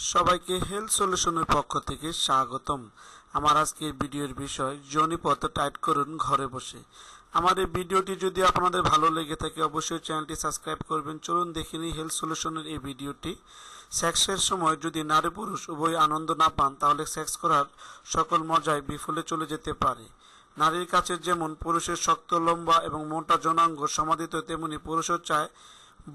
সবাইকে হেলথ সলিউশনের পক্ষ থেকে স্বাগতম। আমার আজকের ভিডিওর বিষয় যোনিপথ টাইট করুন ঘরে বসে। আমার এই ভিডিওটি যদি আপনাদের ভালো লেগে থাকে অবশ্যই চ্যানেলটি সাবস্ক্রাইব করবেন। চলুন দেখে নিই হেলথ সলিউশনের এই ভিডিওটি। সেক্সের সময় যদি নারী পুরুষ উভয় আনন্দ না পান তাহলে সেক্স করার সকল মজায় বিফলে চলে যেতে পারে। নারীর কাছে যেমন পুরুষের শক্ত লম্বা এবং মোটা যৌনাঙ্গ সমাদিত, তেমনি পুরুষও চায়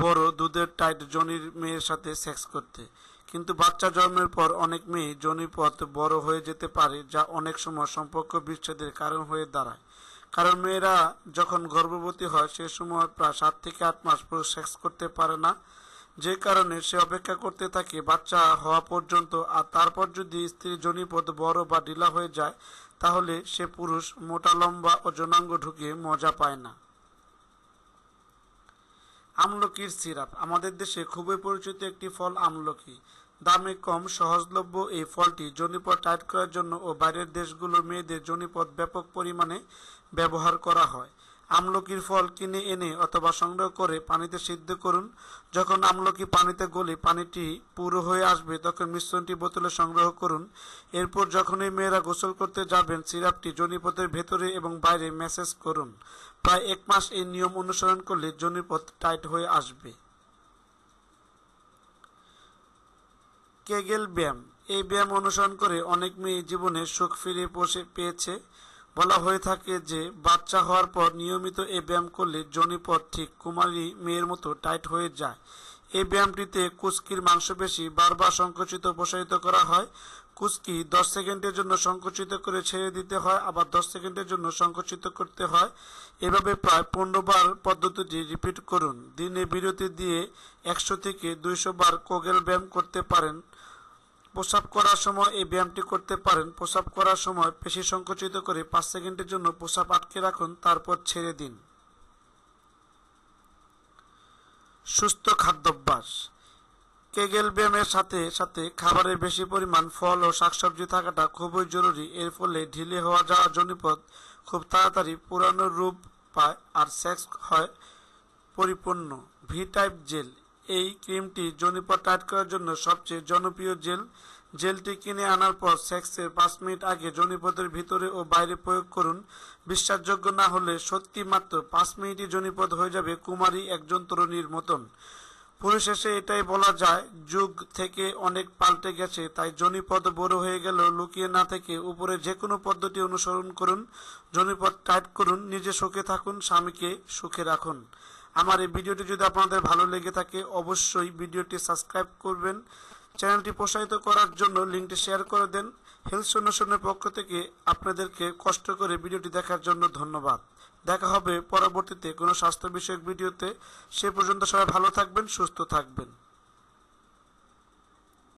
বড় দুধের টাইট যোনির মেয়ের সাথে সেক্স করতে। কিন্তু বাচ্চা জন্মের পর অনেক মেয়ে যোনিপথ বড় হয়ে যেতে পারে, যা অনেক সময় সম্পর্ক বিচ্ছেদের কারণ হয়ে দাঁড়ায়। কারণ মেয়েরা যখন গর্ভবতী হয় সে সময় প্রায় 7 থেকে 8 মাস পুরুষ সেক্স করতে পারে না, যে কারণে সে অপেক্ষা করতে থাকে বাচ্চা হওয়া পর্যন্ত। আর তারপর যদি স্ত্রীর যোনিপথ বড় বা ঢিলা হয়ে যায় তাহলে সে পুরুষ মোটা লম্বা ও যৌনাঙ্গ ঢুকে মজা পায় না। আমলকির সিরাপ আমাদের দেশে খুবই পরিচিত একটি ফল আমলকি। দামে কম, সহজলভ্য এই ফলটি যোনিপথ টাইট করার জন্য ও বাইরের দেশগুলোর মেয়েদের যোনিপথ ব্যাপক পরিমাণে ব্যবহার করা হয়। আমলকির ফল কিনে এনে অথবা সংগ্রহ করে পানিতে সিদ্ধ করুন। যখন আমলকি পানিতে গলে পানিটি পুরো হয়ে আসবে তখন মিশ্রণটি বোতলে সংগ্রহ করুন। এরপর যখনই মেয়েরা গোসল করতে যাবেন সিরাপটি যোনিপথের ভেতরে এবং বাইরে ম্যাসেজ করুন। প্রায় 1 মাস এই নিয়ম অনুসরণ করলে যোনিপথ টাইট হয়ে আসবে। কেগেল ব্যায়াম। এই ব্যায়াম অনুসরণ করে অনেক মেয়ে জীবনে সুখ ফিরে পেয়েছে। বলা হয়ে থাকে যে বাচ্চা হওয়ার পর নিয়মিত এই ব্যায়াম করলে যোনিপথ ঠিক কুমারী মেয়ের মতো টাইট হয়ে যায়। এই ব্যায়ামটিতে কুস্কির মাংসপেশি বারবার সংকুচিত প্রসারিত করা হয়। কুস্কি 10 সেকেন্ডের জন্য সংকুচিত করে ছেড়ে দিতে হয়, আবার 10 সেকেন্ডের জন্য সংকুচিত করতে হয়। এভাবে প্রায় 15 বার পদ্ধতিটি রিপিট করুন। দিনে বিরতি দিয়ে 100 থেকে 200 বার কেগেল ব্যায়াম করতে পারেন। প্রস্রাব করার সময় এই ব্যায়ামটি করতে পারেন। প্রস্রাব করার সময় পেশি সংকুচিত করে 5 সেকেন্ডের জন্য প্রস্রাব আটকে রাখুন, তারপর ছেড়ে দিন। সুস্থ খাদ্যাভ্যাস। কেগেল ব্যায়ামের সাথে সাথে খাবারের বেশি পরিমাণ ফল ও শাকসবজি থাকাটা খুবই জরুরি। এর ফলে ঢিলে হওয়া যাওয়া যোনিপথ খুব তাড়াতাড়ি পুরানো রূপ পায় আর সেক্স হয় পরিপূর্ণ। V type gel. এই ক্রিমটি যোনিপথ টাইট করার জন্য সবচেয়ে জনপ্রিয় জেল। জেলটি কিনে আনার পর সেক্সের 5 মিনিট আগে যোনিপথের ভিতরে ও বাইরে প্রয়োগ করুন। বিশ্বাসযোগ্য না হলে সত্যি মাত্র 5 মিনিটই যোনিপথ হয়ে যাবে কুমারী একজন তরুণীর মতন। পরিশেষে এটাই বলা যায়, যুগ থেকে অনেক পাল্টে গেছে, তাই যোনিপথ বড় হয়ে গেলেও লুকিয়ে না থেকে উপরে যে কোনো পদ্ধতি অনুসরণ করুন। যোনিপথ টাইট করুন, নিজে সুখে থাকুন, স্বামীকে সুখে রাখুন। আমার এই ভিডিওটি যদি আপনাদের ভালো লেগে থাকে অবশ্যই ভিডিওটি সাবস্ক্রাইব করবেন। চ্যানেলটি প্রসারিত করার জন্য লিঙ্কটি শেয়ার করে দেন। হেলথ সলিউশনের পক্ষ থেকে আপনাদেরকে কষ্ট করে ভিডিওটি দেখার জন্য ধন্যবাদ। দেখা হবে পরবর্তীতে কোনো স্বাস্থ্য বিষয়ক ভিডিওতে। সে পর্যন্ত সবাই ভালো থাকবেন, সুস্থ থাকবেন।